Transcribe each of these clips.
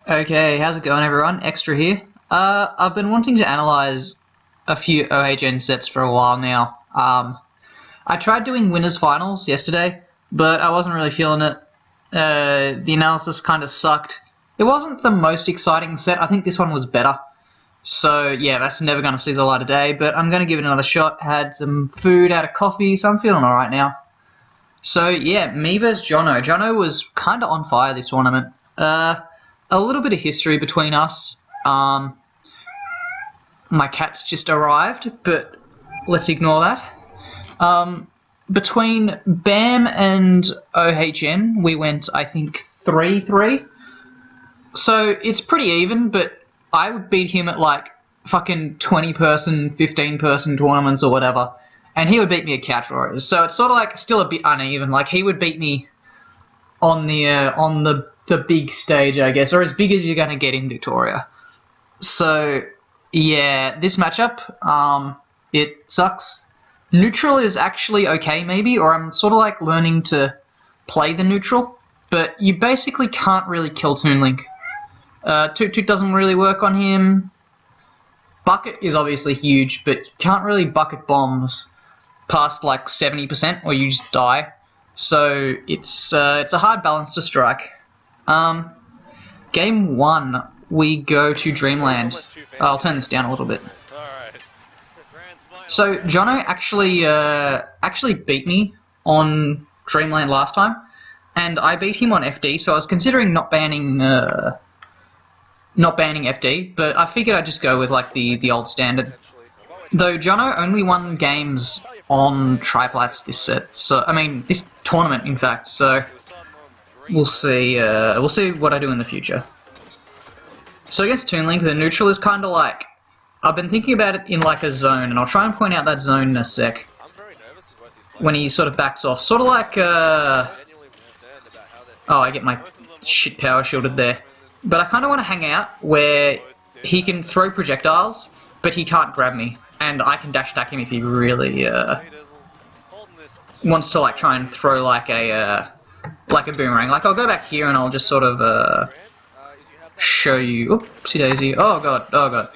Okay, how's it going everyone? Extra here. I've been wanting to analyze a few OHN sets for a while now. I tried doing winners finals yesterday, but I wasn't really feeling it. The analysis kind of sucked. It wasn't the most exciting set. I think this one was better. So yeah, that's never going to see the light of day, but I'm going to give it another shot. Had some food, had a coffee, so I'm feeling alright now. So yeah, me versus Jono. Jono was kind of on fire this tournament. A little bit of history between us. My cat's just arrived, but let's ignore that. Between BAM and OHN, we went, I think, 3-3. So it's pretty even, but I would beat him at like fucking 20-person, 15-person tournaments or whatever, and he would beat me at Couch Warriors. So it's sort of like still a bit uneven. Like he would beat me on the big stage, I guess, or as big as you're going to get in Victoria. So, yeah, this matchup, it sucks. Neutral is actually okay, maybe, or I'm sort of like learning to play the neutral, but you basically can't really kill Toon Link. Toot Toot doesn't really work on him. Bucket is obviously huge, but you can't really bucket bombs past like 70% or you just die. So it's a hard balance to strike. Game 1, we go to Dreamland. I'll turn this down a little bit. So Jono actually beat me on Dreamland last time, and I beat him on FD. So I was considering not banning FD, but I figured I'd just go with like the old standard. Though Jono only won games on triplats this set, so I mean this tournament, in fact. So we'll see what I do in the future. So against Toon Link, the neutral is kind of like, I've been thinking about it in like a zone, and I'll try and point out that zone in a sec. When he sort of backs off, sort of like oh, I get my shit power shielded there. But I kind of want to hang out where he can throw projectiles, but he can't grab me, and I can dash attack him if he really wants to like try and throw like a boomerang. Like I'll go back here and I'll just sort of show you. Oopsie daisy. Oh god. Oh god.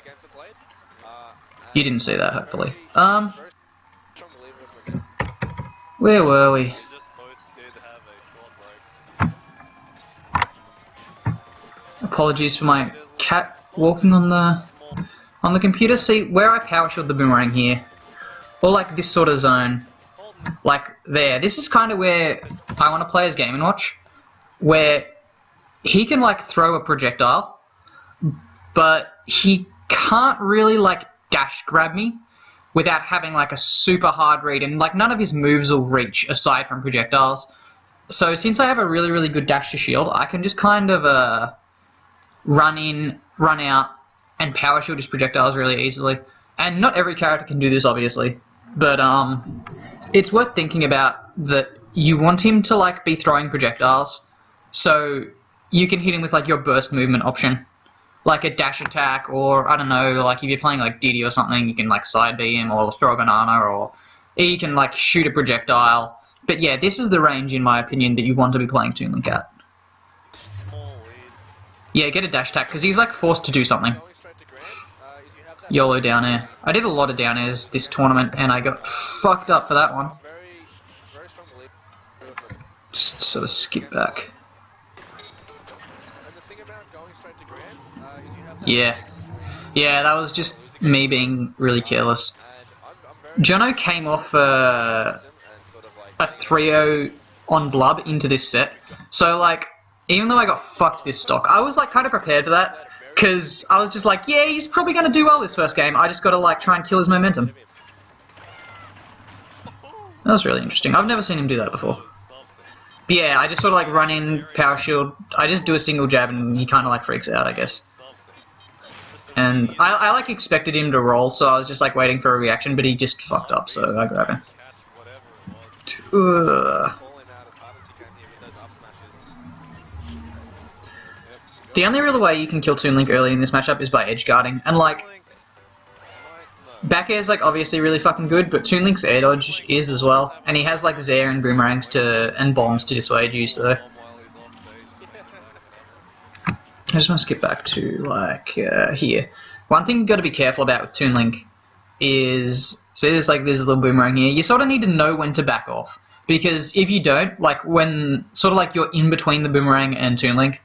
You didn't see that, hopefully. Where were we? Apologies for my cat walking on the computer. See, where I power shield the boomerang here, or like this sort of zone, like there. This is kind of where I want to play as Game & Watch, where he can like throw a projectile, but he can't really like dash grab me without having like a super hard read, and like none of his moves will reach aside from projectiles. So since I have a really good dash to shield, I can just kind of run in, run out, and power shield his projectiles really easily. And not every character can do this, obviously, but it's worth thinking about that you want him to like be throwing projectiles, so you can hit him with like your burst movement option, like a dash attack, or I don't know, like if you're playing like Diddy or something, you can like side B him or throw a banana, or you can like shoot a projectile. But yeah, this is the range, in my opinion, that you want to be playing Toon Link at. Yeah, get a dash attack, because he's like forced to do something. YOLO down air. I did a lot of down airs this tournament, and I got fucked up for that one. Just sort of skip back. Yeah. Yeah, that was just me being really careless. Jono came off a 3-0 on Blub into this set, so like, even though I got fucked this stock, I was like kind of prepared for that, because I was just like, yeah, he's probably going to do well this first game, I just got to like try and kill his momentum. That was really interesting. I've never seen him do that before. But yeah, I just sort of like run in, power shield, I just do a single jab and he kind of like freaks out, I guess. And I like expected him to roll, so I was just like waiting for a reaction, but he just fucked up, so I grab him. The only real way you can kill Toon Link early in this matchup is by edge guarding, and like, back air's like obviously really fucking good, but Toon Link's air dodge is as well, and he has like Zair and boomerangs and bombs to dissuade you, so I just want to skip back to, like, here. One thing you've got to be careful about with Toon Link is, so there's like this little boomerang here, you sort of need to know when to back off. Because if you don't, like when, sort of like you're in between the boomerang and Toon Link,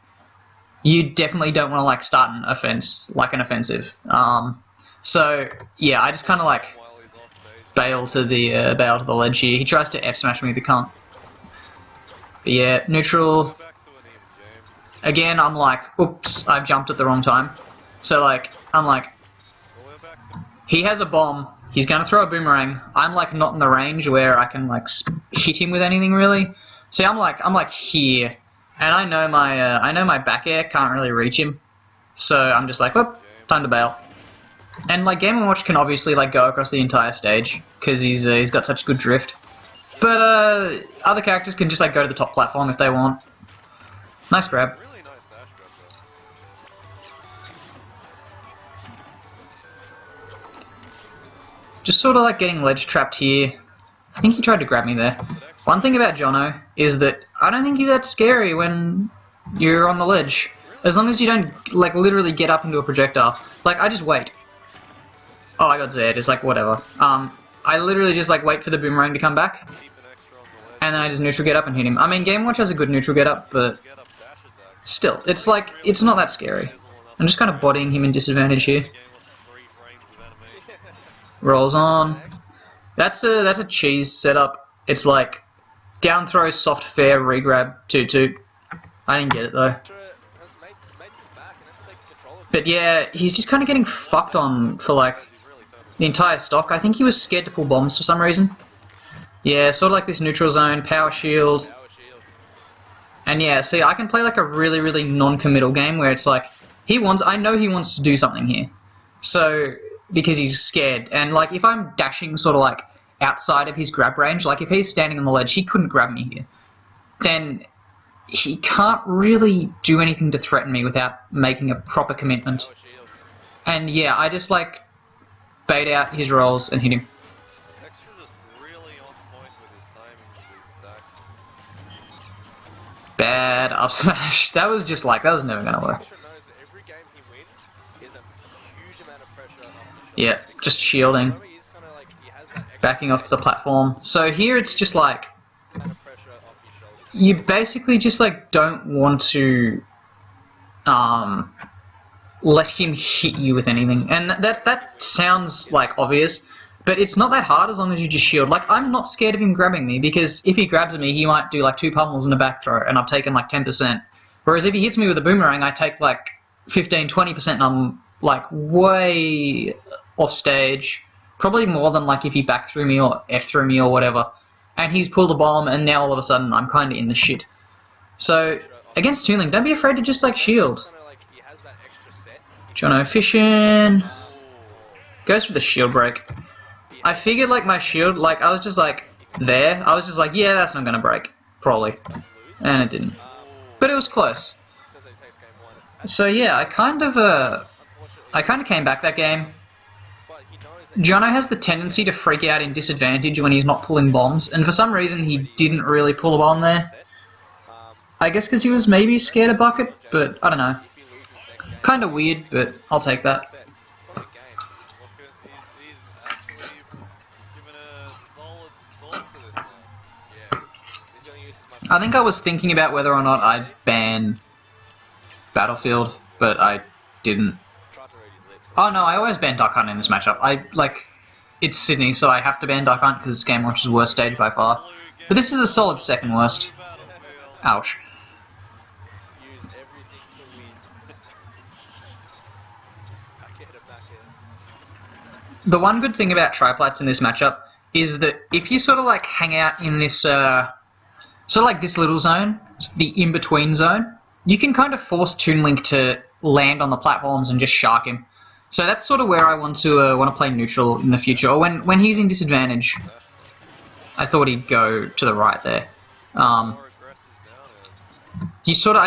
you definitely don't want to like start an offense, like an offensive. So, yeah, I just kind of like bail to the ledge here. He tries to F smash me, but can't. But yeah, neutral. Again, I'm like, oops, I've jumped at the wrong time. So like, I'm like, he has a bomb, he's gonna throw a boomerang, I'm like not in the range where I can like hit him with anything really. See, I'm like here, and I know my back air can't really reach him. So I'm just like, whoop, time to bail. And like Game & Watch can obviously like go across the entire stage, because he's got such good drift. But other characters can just like go to the top platform if they want. Nice grab. Just sort of like getting ledge trapped here. I think he tried to grab me there. One thing about Jono is that I don't think he's that scary when you're on the ledge. As long as you don't like literally get up into a projectile. Like I just wait. Oh, I got Zed. It's like whatever. I literally just like wait for the boomerang to come back, and then I just neutral get up and hit him. I mean, Game Watch has a good neutral get up, but still, it's like it's not that scary. I'm just kind of bodying him in disadvantage here. Rolls on. That's a cheese setup. It's like down throw, soft fair, regrab, 2-2. I didn't get it though. But yeah, he's just kind of getting fucked on for like the entire stock. I think he was scared to pull bombs for some reason. Yeah, sort of like this neutral zone, power shield. And yeah, see, I can play like a really, really non-committal game where it's like, I know he wants to do something here. So, because he's scared. And like, if I'm dashing sort of like outside of his grab range, like if he's standing on the ledge, he couldn't grab me here. Then he can't really do anything to threaten me without making a proper commitment. And yeah, I just like bait out his rolls and hit him. Bad up smash. That was just like, that was never gonna work. Yeah, just shielding. Backing off the platform. So here it's just like, you basically just like don't want to let him hit you with anything. And that sounds like obvious, but it's not that hard as long as you just shield. Like, I'm not scared of him grabbing me, because if he grabs me, he might do like 2 pummels and a back throw, and I've taken like 10%. Whereas if he hits me with a boomerang, I take like 15-20%, and I'm like way off stage. Probably more than like if he back threw me or F threw me or whatever. And he's pulled a bomb, and now all of a sudden I'm kind of in the shit. So, against Toon Link, don't be afraid to just like shield. Jono fishing. Goes for the shield break. I figured like my shield, like I was just like there. I was just like, yeah, that's not gonna break. Probably. And it didn't. But it was close. So yeah, I kind of came back that game. Jono has the tendency to freak out in disadvantage when he's not pulling bombs, and for some reason he didn't really pull a bomb there. I guess because he was maybe scared of Bucket, but I don't know. Kinda weird, but I'll take that. I think I was thinking about whether or not I'd ban Battlefield, but I didn't. Oh no, I always ban Duck Hunt in this matchup. It's Sydney, so I have to ban Duck Hunt because it's Game Watch's worst stage by far. But this is a solid second worst. Ouch. The one good thing about triplats in this matchup is that if you sort of like hang out in this, sort of like this little zone, the in-between zone, you can kind of force Toon Link to land on the platforms and just shark him. So that's sort of where I want to play neutral in the future. Or when he's in disadvantage, I thought he'd go to the right there. I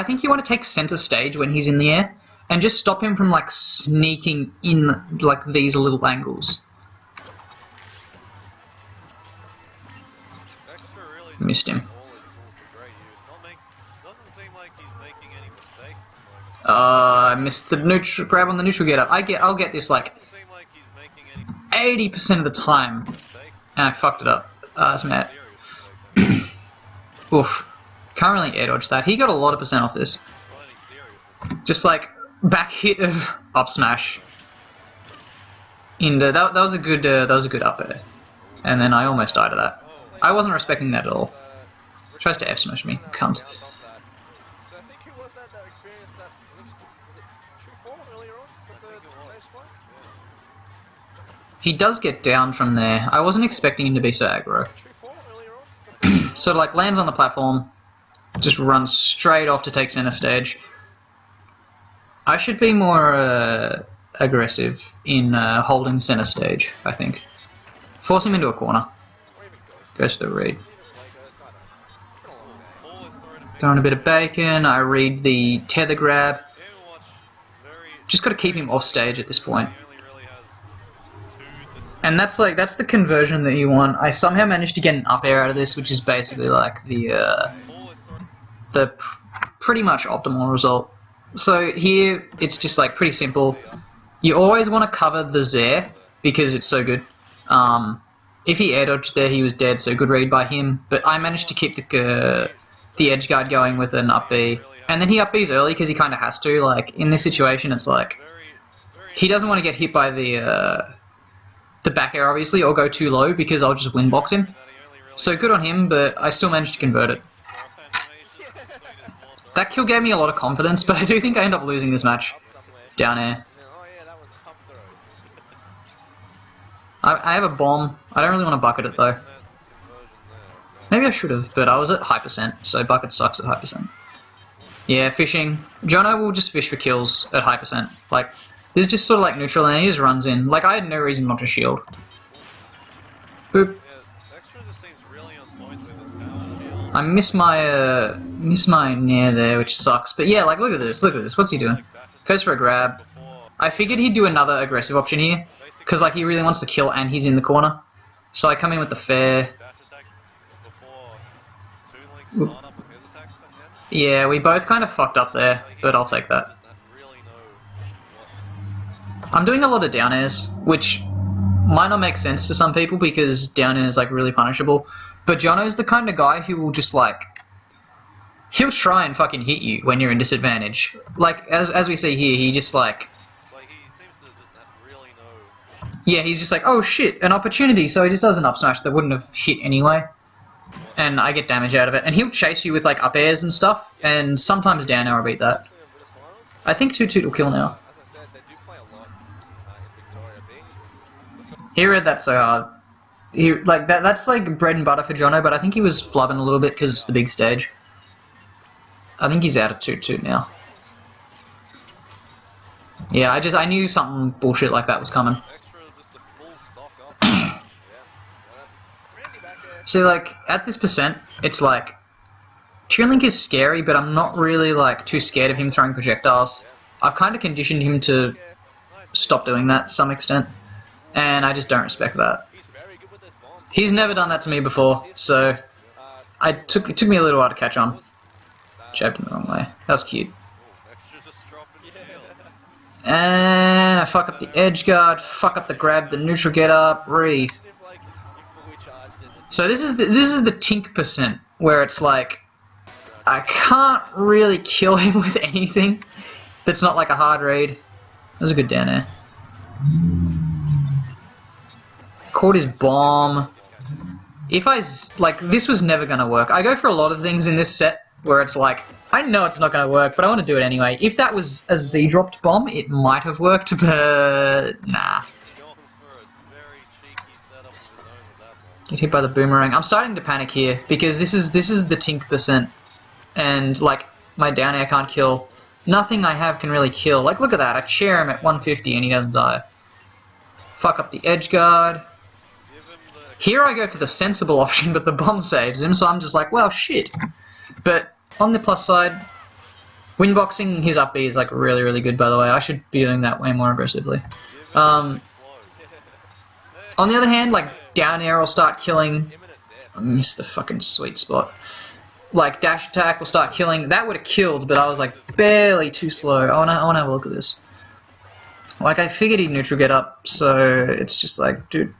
think you want to take center stage when he's in the air, and just stop him from like sneaking in like these little angles. Missed him. I missed the neutral grab on the neutral get up. I'll get this like 80% of the time, and I fucked it up. That's mad. Oof. Can't really air dodge that. He got a lot of percent off this. Just like back hit of up smash. That was a good up air, and then I almost died of that. I wasn't respecting that at all. Tries to F smash me, cunt. He does get down from there. I wasn't expecting him to be so aggro. So like lands on the platform, just runs straight off to take center stage. I should be more aggressive in holding center stage, I think. Force him into a corner. Goes to the read. Throwing a bit of bacon, I read the tether grab. Just got to keep him off stage at this point. And that's the conversion that you want. I somehow managed to get an up air out of this, which is basically like the pretty much optimal result. So here, it's just like pretty simple. You always want to cover the Zair because it's so good. If he air dodged there, he was dead, so good read by him. But I managed to keep the edge guard going with an up B. And then he up Bs early because he kind of has to. Like, in this situation, it's like, he doesn't want to get hit by the back air, obviously, or go too low because I'll just win box him. So good on him, but I still managed to convert it. That kill gave me a lot of confidence, but I do think I end up losing this match. Down air. I have a bomb. I don't really want to bucket it though. Maybe I should have, but I was at high percent, so bucket sucks at high percent. Yeah, fishing. Jono will just fish for kills at high percent. Like, this is just sort of like neutral, and he just runs in. Like, I had no reason not to shield. Boop. I miss my nair there, which sucks. But yeah, like, look at this. What's he doing? Goes for a grab. I figured he'd do another aggressive option here, because like he really wants to kill and he's in the corner. So I come in with the fair. Oop. Yeah, we both kind of fucked up there, but I'll take that. I'm doing a lot of down airs, which might not make sense to some people because down air is like really punishable. But Jono's the kind of guy who will just like, he'll try and fucking hit you when you're in disadvantage. Like, as we see here, he just like, yeah, he's just like, oh shit, an opportunity, so he just does an up smash that wouldn't have hit anyway. And I get damage out of it. And he'll chase you with like up airs and stuff, and sometimes down air will beat that. I think 2-2 will kill now. He read that so hard. He like that's like bread and butter for Jono, but I think he was flubbing a little bit because it's the big stage. I think he's out of 2-2 now. Yeah, I knew something bullshit like that was coming. So like at this percent, it's like Toon Link is scary, but I'm not really like too scared of him throwing projectiles. I've kind of conditioned him to stop doing that to some extent, and I just don't respect that. He's never done that to me before, so it took me a little while to catch on. Jabbed him the wrong way. That was cute. And I fuck up the edge guard, fuck up the grab, the neutral get up, re. So this is the tink percent where it's like I can't really kill him with anything that's not like a hard raid. That was a good down air. Caught his bomb. If like, this was never gonna work. I go for a lot of things in this set where it's like, I know it's not gonna work, but I want to do it anyway. If that was a Z-dropped bomb, it might have worked, but nah. Get hit by the boomerang. I'm starting to panic here because this is the tink percent, and like my down air can't kill. Nothing I have can really kill. Like, look at that. I chair him at 150 and he doesn't die. Fuck up the edge guard. Here I go for the sensible option, but the bomb saves him, so I'm just like, well, shit. But on the plus side, winboxing his up B is like really, really good, by the way. I should be doing that way more aggressively. On the other hand, like, down air will start killing. I missed the fucking sweet spot. Like, dash attack will start killing. That would have killed, but I was like barely too slow. I wanna have a look at this. Like, I figured he'd neutral get up, so it's just like, dude,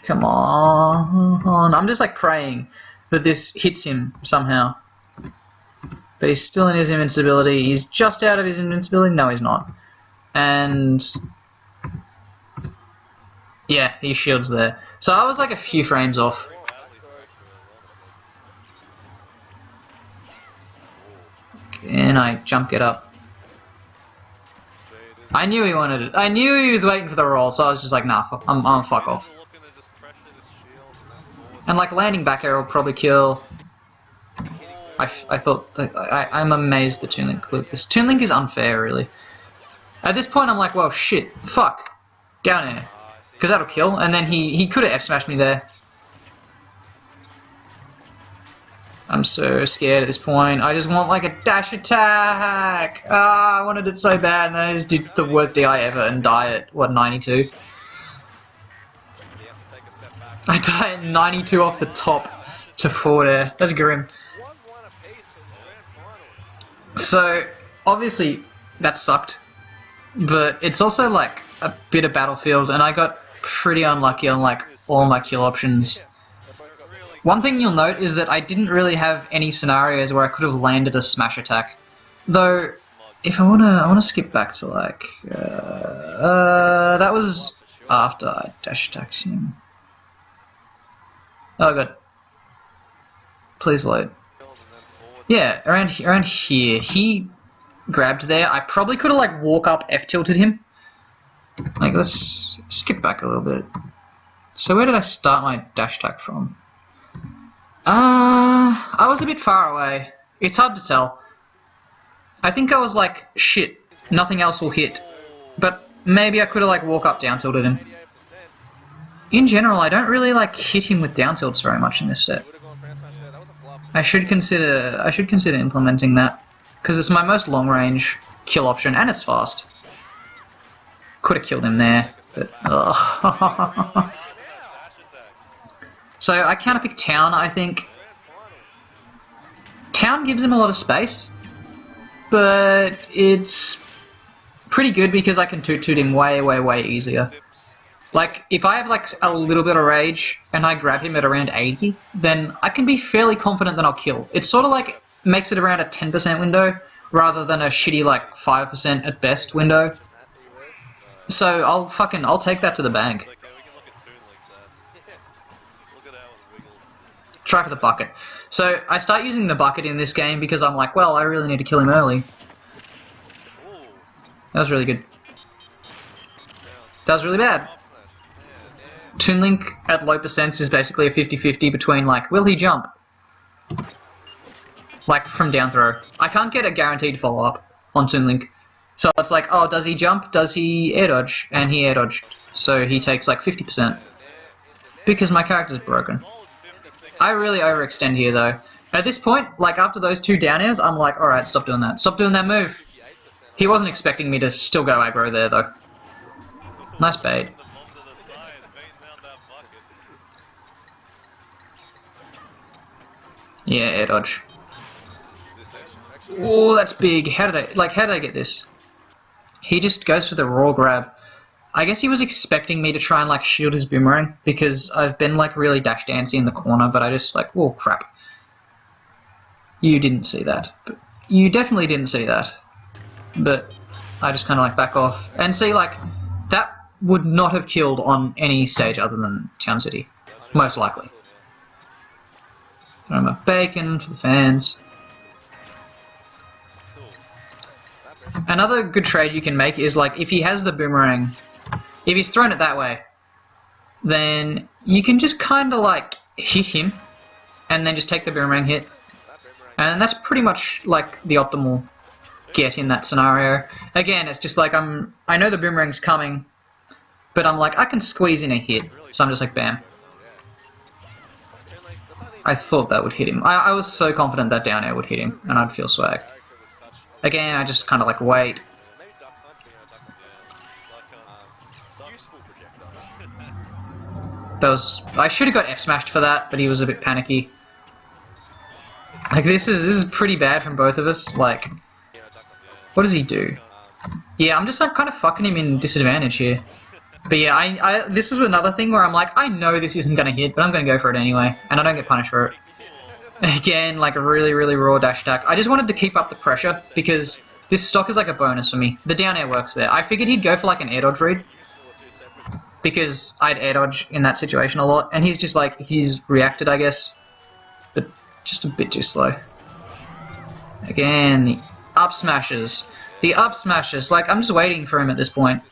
come on. I'm just like praying that this hits him somehow. But he's still in his invincibility. He's just out of his invincibility. No, he's not. And yeah, his shield's there. So I was like a few frames off. And I jump get up. I knew he wanted it. I knew he was waiting for the roll, so I was just like, nah, I'm fuck off. And like landing back air will probably kill. I thought I'm amazed the Toon Link clip. This Toon Link is unfair, really. At this point, I'm like, well, shit, fuck, down air, because that'll kill. And then he could have F smashed me there. I'm so scared at this point. I just want like a dash attack. Ah, I wanted it so bad, and then I just did the worst DI ever and die at what 92. I die at 92 off the top to forward air. That's grim. So obviously that sucked, but it's also like a bit of Battlefield, and I got pretty unlucky on like all my kill options. One thing you'll note is that I didn't really have any scenarios where I could have landed a smash attack. Though, if I wanna skip back to like that was after I dash attacked him. Oh god. Please load. Yeah, around here. He grabbed there. I probably could have like walk up F tilted him. Like, let's skip back a little bit. So where did I start my dash attack from? I was a bit far away. It's hard to tell. I think I was like, shit, nothing else will hit. But maybe I could have like walk up down tilted him. In general, I don't really like hit him with down tilts very much in this set. I should consider implementing that, because it's my most long range kill option and it's fast. Could have killed him there, but ugh. So I counterpick Town, I think. Town gives him a lot of space, but it's pretty good because I can toot him way easier. Like, if I have like a little bit of rage and I grab him at around 80, then I can be fairly confident that I'll kill. It sort of like makes it around a 10% window rather than a shitty like 5% at best window. So I'll take that to the bank. Try for the bucket. So I start using the bucket in this game because I'm like, well, I really need to kill him early. That was really good. That was really bad. Toon Link at low percents is basically a 50-50 between like, will he jump? Like from down throw. I can't get a guaranteed follow up on Toon Link. So it's like, oh, does he jump? Does he air dodge? And he air dodged. So he takes like 50%. Because my character's broken. I really overextend here though. At this point, like after those two down airs, I'm like, alright, stop doing that. Stop doing that move. He wasn't expecting me to still go aggro there though. Nice bait. Yeah, air dodge. Oh, that's big. How did I get this? He just goes for the raw grab. I guess he was expecting me to try and like shield his boomerang because I've been like really dash dancing in the corner, but I just like, oh crap. You didn't see that. But you definitely didn't see that. But I just kind of like back off and see like that would not have killed on any stage other than Town City, most likely. Throw my bacon for the fans. Another good trade you can make is like if he has the boomerang, if he's thrown it that way, then you can just kind of like hit him and then just take the boomerang hit. And that's pretty much like the optimal get in that scenario. Again, it's just like I know the boomerang's coming, but I'm like, I can squeeze in a hit. So I'm just like, bam. I thought that would hit him. I was so confident that down air would hit him and I'd feel swag. Again, I just kind of like wait. I should have got F smashed for that, but he was a bit panicky. Like this is pretty bad from both of us. Like What does he do? Yeah, I'm just like kind of fucking him in disadvantage here. But yeah, this was another thing where I'm like, I know this isn't going to hit, but I'm going to go for it anyway. And I don't get punished for it. Again, like a really, really raw dash attack. I just wanted to keep up the pressure because this stock is like a bonus for me. The down air works there. I figured he'd go for like an air dodge read because I'd air dodge in that situation a lot. And he's just like, he's reacted, I guess. But just a bit too slow. Again, the up smashes. The up smashes. Like, I'm just waiting for him at this point.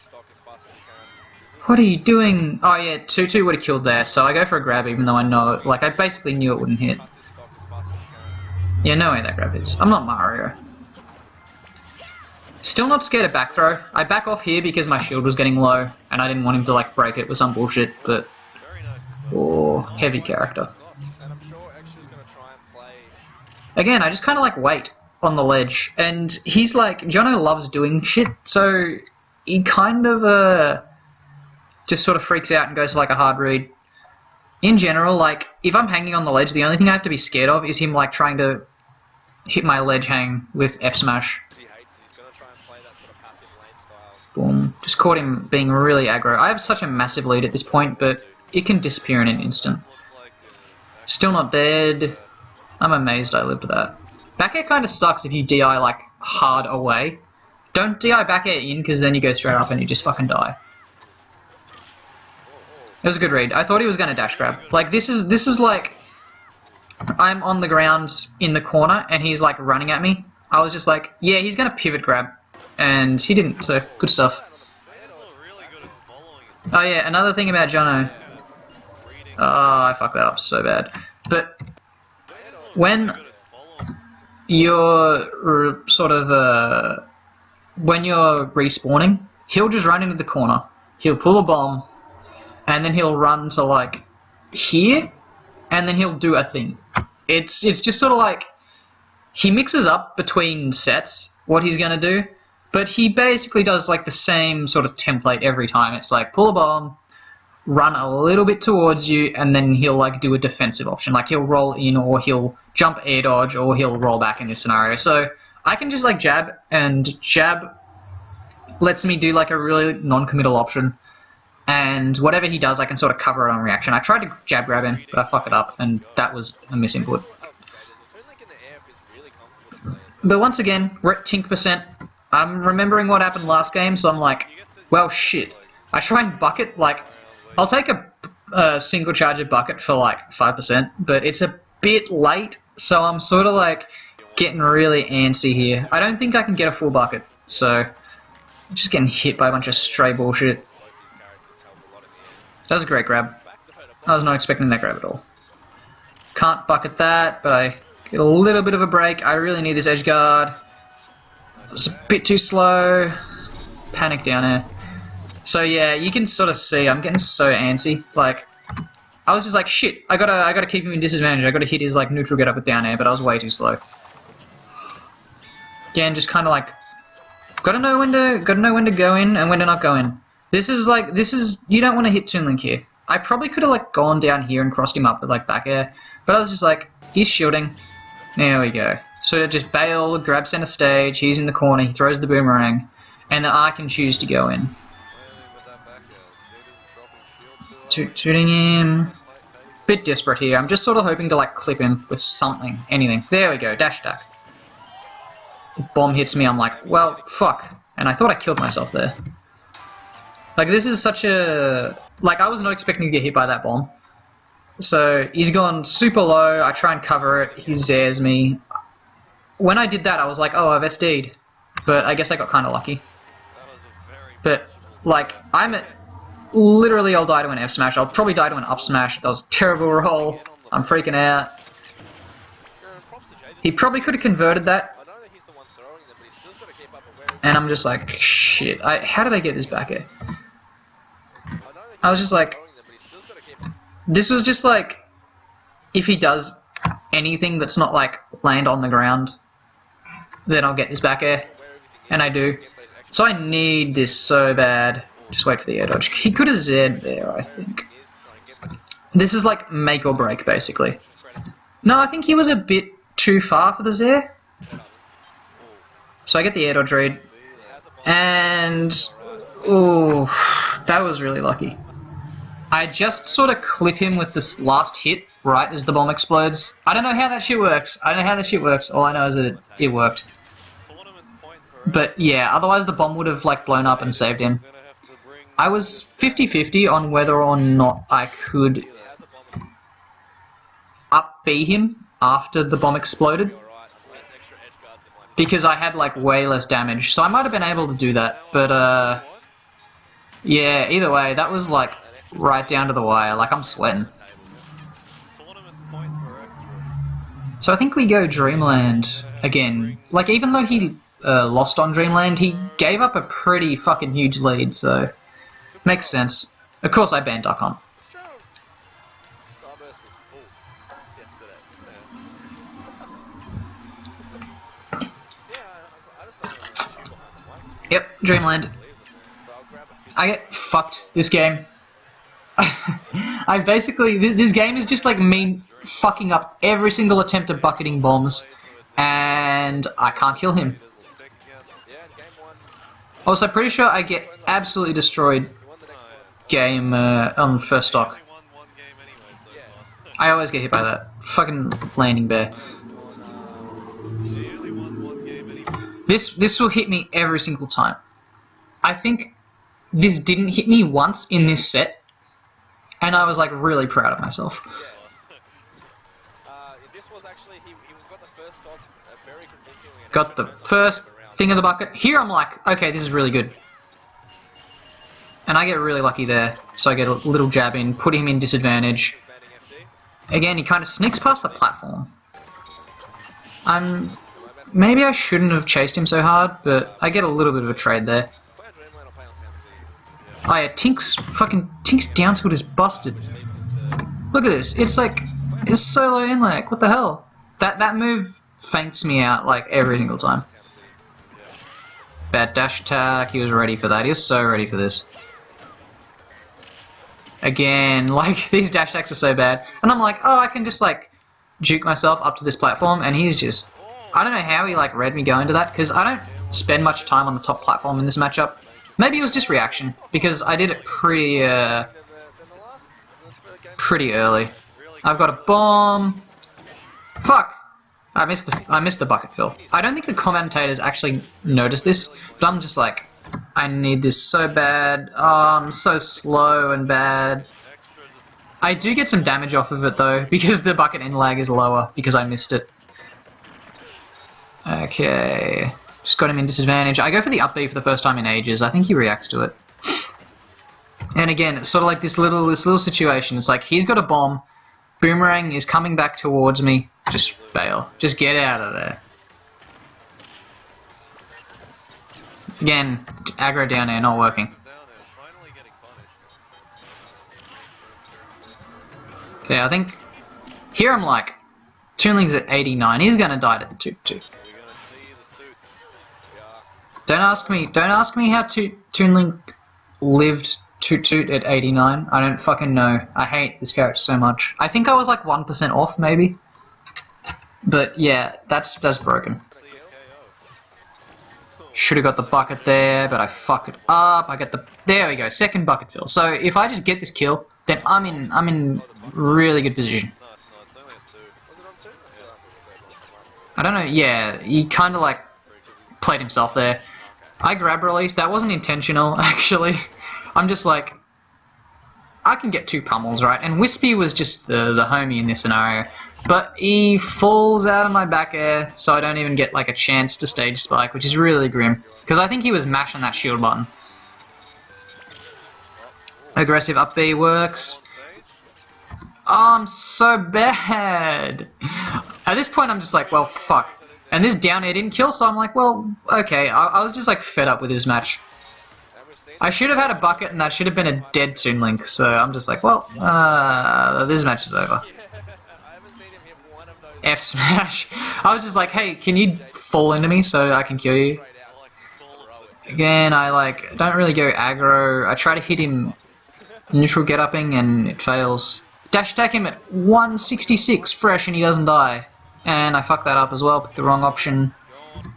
What are you doing? Oh yeah, 2-2 would have killed there, so I go for a grab even though I know it. Like, I basically knew it wouldn't hit. Yeah, no way that grab hits. I'm not Mario. Still not scared of back throw. I back off here because my shield was getting low, and I didn't want him to, like, break it with some bullshit, but... Oh, heavy character. Again, I just kind of, like, wait on the ledge, and he's like... Jono loves doing shit, so he kind of, just sort of freaks out and goes for, like, a hard read. In general, like, if I'm hanging on the ledge, the only thing I have to be scared of is him, like, trying to hit my ledge hang with F smash. Boom. Just caught him being really aggro. I have such a massive lead at this point, but it can disappear in an instant. Still not dead. I'm amazed I lived that. Back air kind of sucks if you DI, like, hard away. Don't DI back air in, because then you go straight up and you just fucking die. It was a good read. I thought he was going to dash grab. Like, this is like... I'm on the ground in the corner, and he's, like, running at me. I was just like, yeah, he's going to pivot grab. And he didn't, so good stuff. Oh yeah, another thing about Jono. Oh, I fucked that up so bad. But when you're sort of, when you're respawning, he'll just run into the corner. He'll pull a bomb. And then he'll run to, like, here, and then he'll do a thing. It's just sort of like, he mixes up between sets what he's going to do, but he basically does, like, the same sort of template every time. It's like, pull a bomb, run a little bit towards you, and then he'll, like, do a defensive option. Like, he'll roll in, or he'll jump air dodge, or he'll roll back in this scenario. So, I can just, like, jab, and jab lets me do, like, a really non-committal option. And whatever he does, I can sort of cover it on reaction. I tried to jab grab him, but I fuck it up, and that was a misinput. But once again, we're at tink%. I'm remembering what happened last game, so I'm like, well, shit. I try and bucket, like, I'll take a single charger bucket for, like, 5%, but it's a bit late, so I'm sort of, like, getting really antsy here. I don't think I can get a full bucket, so I'm just getting hit by a bunch of stray bullshit. That was a great grab. I was not expecting that grab at all. Can't bucket that, but I get a little bit of a break. I really need this edge guard. It's a bit too slow. Panic down there. So yeah, you can sort of see I'm getting so antsy. Like, I was just like, shit, I gotta keep him in disadvantage. I gotta hit his, like, neutral get up with down air, but I was way too slow. Again, just kind of like, gotta know when to go in and when to not go in. This is, you don't want to hit Toon Link here. I probably could have, like, gone down here and crossed him up with, like, back air, but I was just like, he's shielding. There we go. So just bail, grab center stage, he's in the corner, he throws the boomerang, and I can choose to go in. Shooting him. Bit desperate here. I'm just sort of hoping to, like, clip him with something, anything. There we go, dash attack. The bomb hits me, I'm like, well, fuck. And I thought I killed myself there. Like, this is such a... Like, I was not expecting to get hit by that bomb. So, he's gone super low, I try and cover it, he zares me. When I did that, I was like, oh, I've SD'd. But I guess I got kind of lucky. But, like, I'm at... Literally, I'll die to an F smash. I'll probably die to an up smash. That was a terrible roll. I'm freaking out. He probably could have converted that. And I'm just like, shit. How did I get this back air? I was just like... This was just like... If he does anything that's not, like, land on the ground, then I'll get this back air. And I do. So I need this so bad. Just wait for the air dodge. He could have Z'd there, I think. This is like make or break, basically. No, I think he was a bit too far for the Z. So I get the air dodge read, and ooh, that was really lucky. I just sort of clip him with this last hit right as the bomb explodes. I don't know how that shit works. All I know is that it worked. But yeah, otherwise the bomb would have like blown up and saved him. I was 50-50 on whether or not I could up B him after the bomb exploded, because I had like way less damage, so I might have been able to do that, but yeah, either way, that was like right down to the wire, like I'm sweating. So I think we go Dreamland again. Like, even though he lost on Dreamland, he gave up a pretty fucking huge lead, so makes sense. Of course I banned Duck Hunt. Yep, Dreamland. I get fucked this game. I basically, this game is just like me fucking up every single attempt at bucketing bombs, and I can't kill him. Also, pretty sure I get absolutely destroyed game on the first stock. I always get hit by that fucking landing bear. This will hit me every single time. I think this didn't hit me once in this set, and I was like really proud of myself. Got the first thing of the bucket. Here I'm like, okay, this is really good. And I get really lucky there, so I get a little jab in, put him in disadvantage. Again, he kind of sneaks past the platform. Maybe I shouldn't have chased him so hard, but I get a little bit of a trade there. Oh yeah, Tink's down tilt is busted. Look at this, it's like, it's solo in like, what the hell? That move feints me out like every single time. Bad dash attack, he was ready for that, he was so ready for this. Again, like, these dash attacks are so bad. And I'm like, oh, I can just like, juke myself up to this platform, and he's just, I don't know how he like read me go into that, because I don't spend much time on the top platform in this matchup. Maybe it was just reaction, because I did it pretty early. I've got a bomb. Fuck! I missed the bucket fill. I don't think the commentators actually noticed this, but I'm just like, I need this so bad. Oh, I'm so slow and bad. I do get some damage off of it though, because the bucket end lag is lower, because I missed it. Okay, just got him in disadvantage. I go for the up B for the first time in ages. I think he reacts to it. And again, it's sort of like this little situation. It's like, he's got a bomb, boomerang is coming back towards me, just fail. Just get out of there. Again, aggro down air, not working. Okay, I think here I'm like, Toon Link's at 89. He's gonna die to the Toot Toot. Don't ask me how Toon Link lived Toot Toot at 89. I don't fucking know. I hate this character so much. I think I was like 1% off maybe. But yeah, that's broken. Should have got the bucket there, but I fuck it up. There we go, second bucket fill. So if I just get this kill, then I'm in really good position. I don't know, yeah, he kind of like played himself there. I grab release, that wasn't intentional actually. I'm just like, I can get two pummels, right? And Wispy was just the homie in this scenario. But he falls out of my back air, so I don't even get like a chance to stage spike, which is really grim. Because I think he was mashing that shield button. Aggressive up B works. Oh, I'm so bad. At this point I'm just like, well, fuck. And this down air didn't kill, so I'm like, well, okay. I was just like fed up with this match. I should have had a bucket and that should have been a dead Toon Link, so I'm just like, well, this match is over. F smash. I was just like, hey, can you fall into me so I can kill you? Again, I like, don't really go aggro. I try to hit him neutral get-upping and it fails. Dash attack him at 166 fresh and he doesn't die. And I fucked that up as well, picked the wrong option.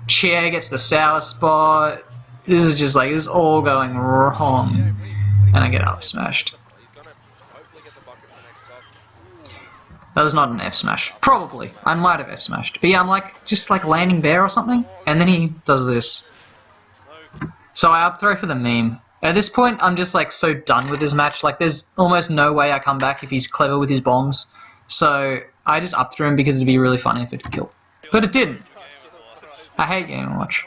chair gets the sour spot. This is just like, this is all going wrong. And I get up smashed. That was not an F smash. Probably. I might have F smashed. But yeah, I'm like, just like landing there or something. And then he does this. So I up throw for the meme. At this point, I'm just like so done with this match. Like there's almost no way I come back if he's clever with his bombs. So I just up throw him because it'd be really funny if it killed. But it didn't. I hate Game & Watch.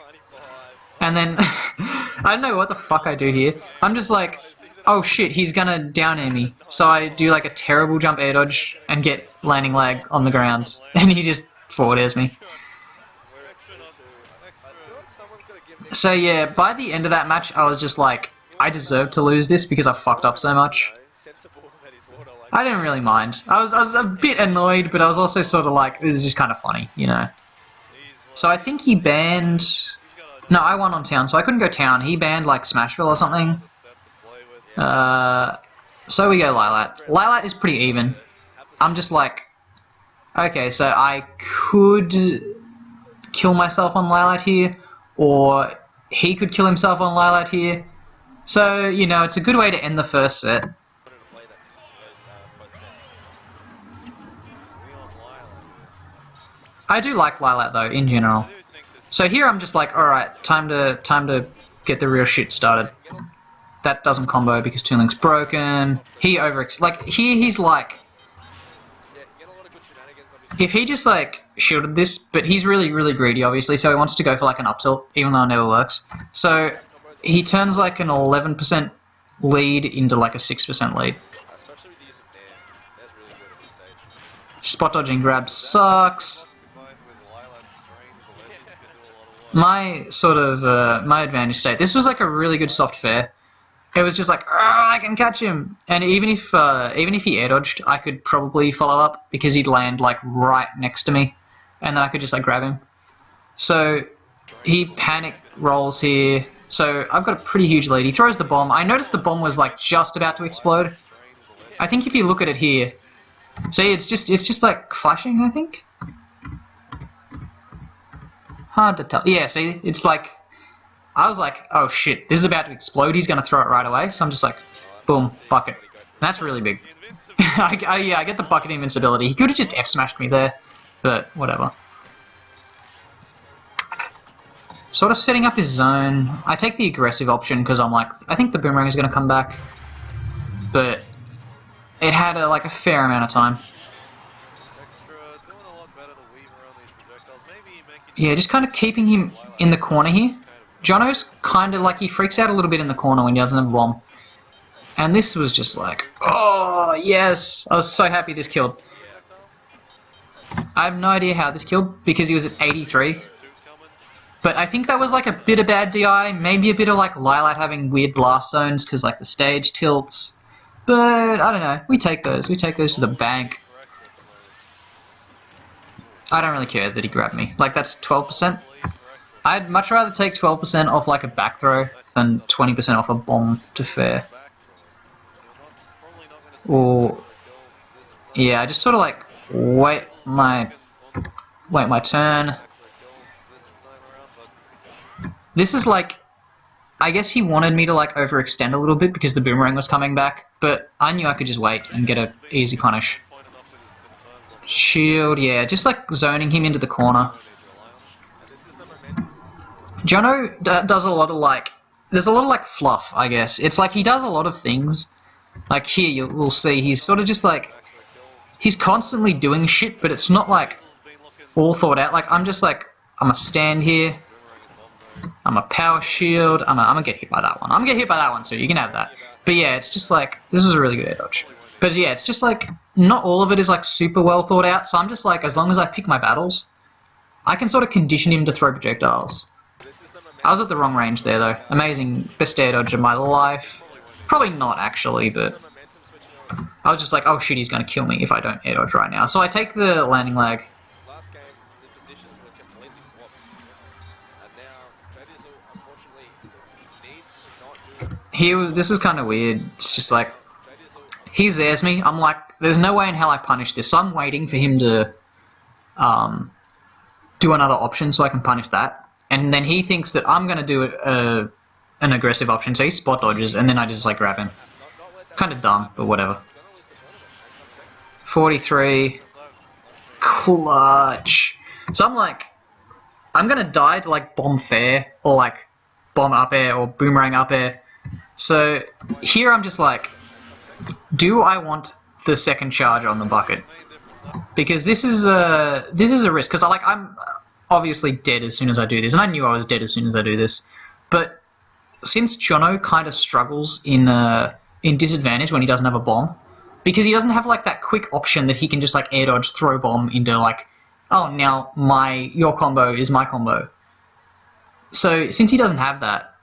And then, I don't know what the fuck I do here. I'm just like, oh shit, he's gonna down air me. So I do like a terrible jump air dodge and get landing lag on the ground. And he just forward airs me. So yeah, by the end of that match, I was just like, I deserve to lose this because I fucked up so much. I didn't really mind. I was a bit annoyed, but I was also sort of like, this is just kind of funny, you know. So I think he banned... No, I won on town, so I couldn't go town. He banned like Smashville or something. So we go Lilat. Lilat is pretty even. I'm just like, okay, so I could kill myself on Lilat here, or he could kill himself on Lilat here. So, you know, it's a good way to end the first set. I do like Lilat though, in general. So here I'm just like, alright, time to get the real shit started. That doesn't combo because Toon Link's broken. He like, here he's like... If he just like shielded this, but he's really, really greedy obviously, so he wants to go for like an up tilt, even though it never works. So he turns like an 11% lead into like a 6% lead. Spot dodging grab sucks. My sort of, my advantage state, this was like a really good soft fair. It was just like, I can catch him. And even if he air dodged, I could probably follow up because he'd land like right next to me. And then I could just like grab him. So he panic rolls here. So I've got a pretty huge lead. He throws the bomb. I noticed the bomb was like just about to explode. I think if you look at it here, see, it's just like flashing, I think. Hard to tell. Yeah, see, it's like, I was like, oh shit, this is about to explode, he's going to throw it right away. So I'm just like, boom, bucket. And that's really big. Yeah, I get the bucket invincibility. He could have just F-smashed me there, but whatever. Sort of setting up his zone. I take the aggressive option because I'm like, I think the boomerang is going to come back. But it had like a fair amount of time. Yeah, just kind of keeping him in the corner here. Jono's kind of like, he freaks out a little bit in the corner when he doesn't have a bomb. And this was just like, oh, yes! I was so happy this killed. I have no idea how this killed, because he was at 83. But I think that was like a bit of bad DI, maybe a bit of like Lilat having weird blast zones, because like the stage tilts. But, I don't know, we take those to the bank. I don't really care that he grabbed me. Like, that's 12%. I'd much rather take 12% off like a back throw than 20% off a bomb to fair. Or, yeah, I just sort of like wait my turn. This is like, I guess he wanted me to like overextend a little bit because the boomerang was coming back, but I knew I could just wait and get a easy punish. Shield, yeah, just like zoning him into the corner. Jono does a lot of like, there's a lot of like fluff, I guess. It's like he does a lot of things. Like here, you'll see, he's sort of just like, he's constantly doing shit, but it's not like all thought out. Like, I'm just like, I'm gonna stand here, I'm a power shield, I'm gonna get hit by that one. I'm gonna get hit by that one too, you can have that. But yeah, it's just like, this was a really good air dodge. But yeah, it's just like, not all of it is like super well thought out, so I'm just like, as long as I pick my battles, I can sort of condition him to throw projectiles. I was at the wrong range there though. Amazing, best air dodge of my life. Probably not actually, but I was just like, oh shit, he's gonna kill me if I don't air dodge right now. So I take the landing lag. Here, this was kind of weird. It's just like, he zares me. I'm like, there's no way in hell I punish this. So I'm waiting for him to do another option so I can punish that. and then he thinks that I'm gonna do an aggressive option, so he spot dodges, and then I just like grab him. Kind of dumb, but whatever. 43. Clutch. So I'm like, I'm gonna die to like bomb fair, or like bomb up air, or boomerang up air. So here I'm just like, do I want the second charge on the bucket? Because this is a risk. Because I'm obviously dead as soon as I do this, and I knew I was dead as soon as I do this. But since Jono kind of struggles in disadvantage when he doesn't have a bomb, because he doesn't have like that quick option that he can just like air dodge, throw bomb into like, oh now your combo is my combo. So since he doesn't have that,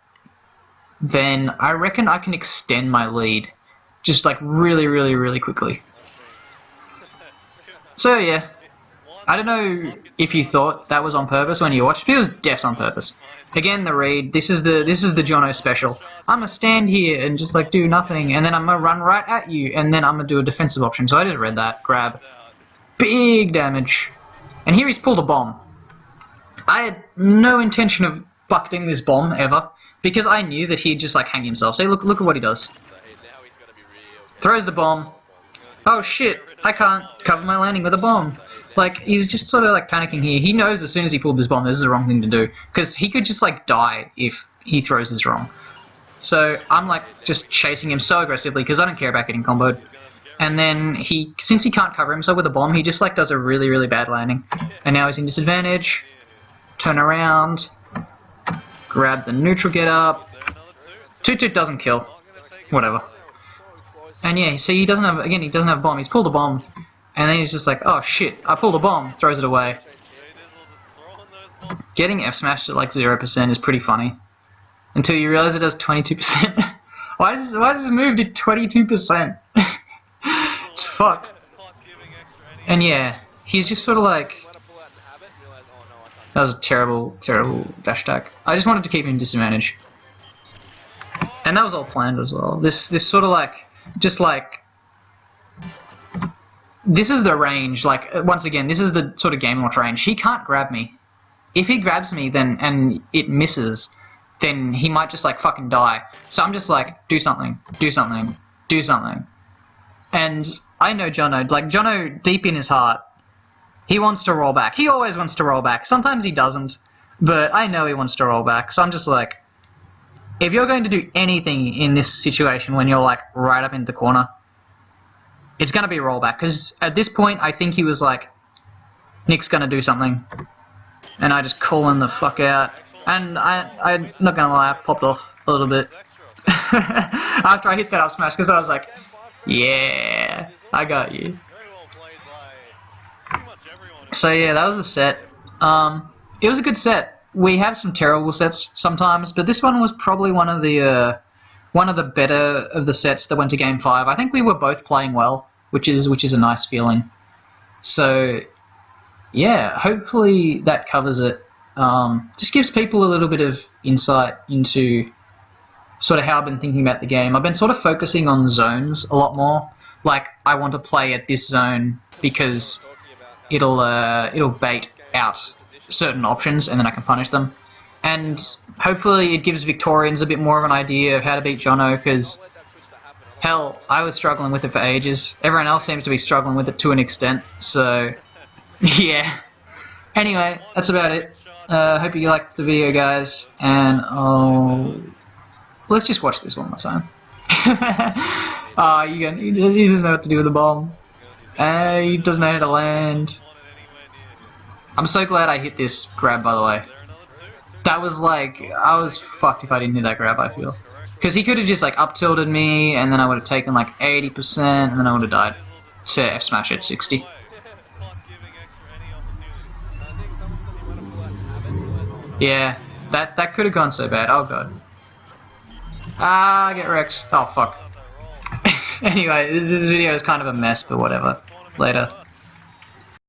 then I reckon I can extend my lead just like really, really, really quickly. So yeah, I don't know if you thought that was on purpose when you watched, but it was definitely on purpose. Again, the read. This is the Jono special. I'm gonna stand here and just like do nothing, and then I'm gonna run right at you, and then I'm gonna do a defensive option. So I just read that. Grab. Big damage. And here he's pulled a bomb. I had no intention of bucketing this bomb ever, because I knew that he'd just like hang himself. See, look at what he does. Throws the bomb. Oh shit, I can't cover my landing with a bomb. Like, he's just sort of like panicking here. He knows as soon as he pulled this bomb this is the wrong thing to do, because he could just like die if he throws this wrong. So I'm like just chasing him so aggressively because I don't care about getting comboed. And then since he can't cover himself with a bomb, he just like does a really, really bad landing. And now he's in disadvantage. Turn around. Grab the neutral get up. 2-2 doesn't kill. Whatever. And yeah, see, he doesn't have a bomb. He's pulled a bomb. And then he's just like, oh shit, I pulled a bomb. Throws it away. Getting F smashed at like 0% is pretty funny. Until you realize it does 22%. Why does this move do 22%? It's fucked. And yeah, he's just sort of like... That was a terrible, terrible dash attack. I just wanted to keep him disadvantage. And that was all planned as well. This sort of like... Just like... This is the range, like, once again, this is the sort of game watch range. He can't grab me. If he grabs me, then, and it misses, then he might just, like, fucking die. So I'm just like, do something, do something, do something. And I know Jono, like, Jono, deep in his heart, he wants to roll back. He always wants to roll back. Sometimes he doesn't, but I know he wants to roll back. So I'm just like, if you're going to do anything in this situation when you're, like, right up in the corner, it's going to be a rollback, because at this point I think he was like, Nick's going to do something, and I just call him the fuck out, and I'm not going to lie, I popped off a little bit after I hit that up smash, because I was like, yeah, I got you. So yeah, that was the set. It was a good set. We have some terrible sets sometimes, but this one was probably one of the better of the sets that went to Game 5. I think we were both playing well, which is a nice feeling. So, yeah, hopefully that covers it. Just gives people a little bit of insight into sort of how I've been thinking about the game. I've been sort of focusing on zones a lot more. Like, I want to play at this zone because it'll bait out certain options and then I can punish them. And hopefully it gives Victorians a bit more of an idea of how to beat Jono, because, hell, I was struggling with it for ages. Everyone else seems to be struggling with it to an extent, so, yeah. Anyway, that's about it. Hope you liked the video, guys, and let's just watch this one more time. He doesn't know what to do with the bomb. He doesn't know how to land. I'm so glad I hit this grab, by the way. That was like, I was fucked if I didn't hit that grab, I feel. Because he could have just like up tilted me, and then I would have taken like 80%, and then I would have died to F smash at 60. Yeah, that could have gone so bad. Oh god. Get wrecked. Oh fuck. Anyway, this video is kind of a mess, but whatever. Later.